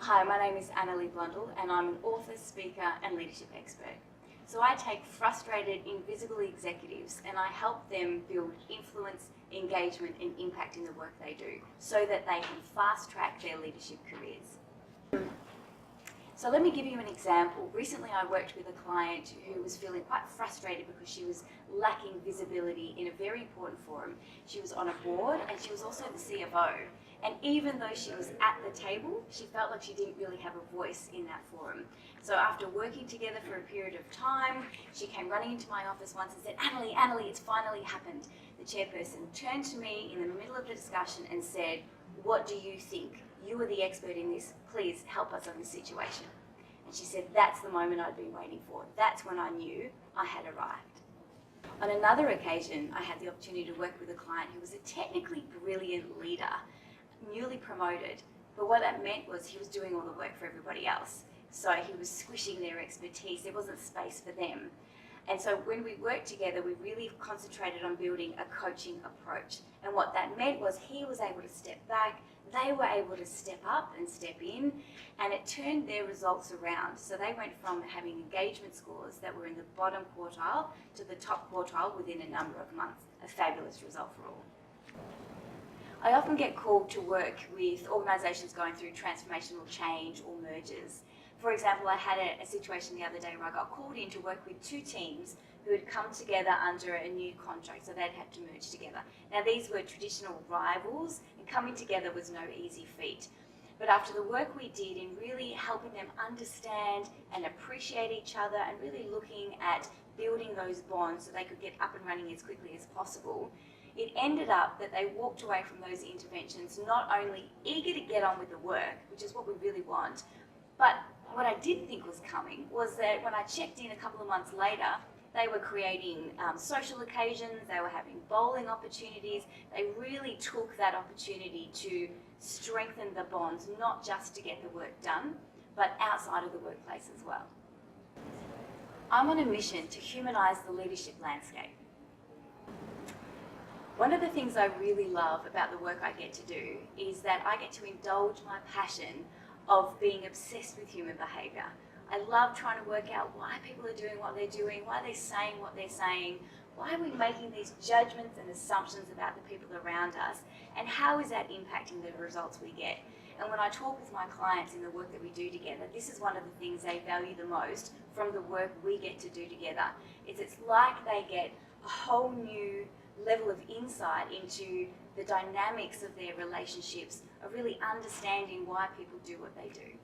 Hi, my name is Anneli Blundell and I'm an author, speaker and leadership expert. So I take frustrated, invisible executives and I help them build influence, engagement and impact in the work they do so that they can fast track their leadership careers. So let me give you an example. Recently I worked with a client who was feeling quite frustrated because she was lacking visibility in a very important forum. She was on a board and she was also the CFO. And even though she was at the table, she felt like she didn't really have a voice in that forum. So after working together for a period of time, she came running into my office once and said, Anneli, it's finally happened. The chairperson turned to me in the middle of the discussion and said, what do you think? You are the expert in this. Please help us on this situation. And she said, that's the moment I'd been waiting for. That's when I knew I had arrived. On another occasion, I had the opportunity to work with a client who was a technically brilliant leader, newly promoted, but what that meant was he was doing all the work for everybody else. So he was squishing their expertise. There wasn't space for them. And so when we worked together, we really concentrated on building a coaching approach. And what that meant was he was able to step back, they were able to step up and step in, and it turned their results around. So they went from having engagement scores that were in the bottom quartile to the top quartile within a number of months. A fabulous result for all. I often get called to work with organisations going through transformational change or mergers. For example, I had a situation the other day where I got called in to work with two teams who had come together under a new contract, so they'd had to merge together. Now these were traditional rivals and coming together was no easy feat. But after the work we did in really helping them understand and appreciate each other and really looking at building those bonds so they could get up and running as quickly as possible, it ended up that they walked away from those interventions not only eager to get on with the work, which is what we really want, but what I didn't think was coming was that when I checked in a couple of months later, they were creating social occasions, they were having bowling opportunities. They really took that opportunity to strengthen the bonds, not just to get the work done, but outside of the workplace as well. I'm on a mission to humanise the leadership landscape. One of the things I really love about the work I get to do is that I get to indulge my passion of being obsessed with human behaviour. I love trying to work out why people are doing what they're doing, why they're saying what they're saying, why are we making these judgments and assumptions about the people around us, and how is that impacting the results we get. And when I talk with my clients in the work that we do together, this is one of the things they value the most from the work we get to do together. It's like they get a whole new level of insight into the dynamics of their relationships, of really understanding why people do what they do.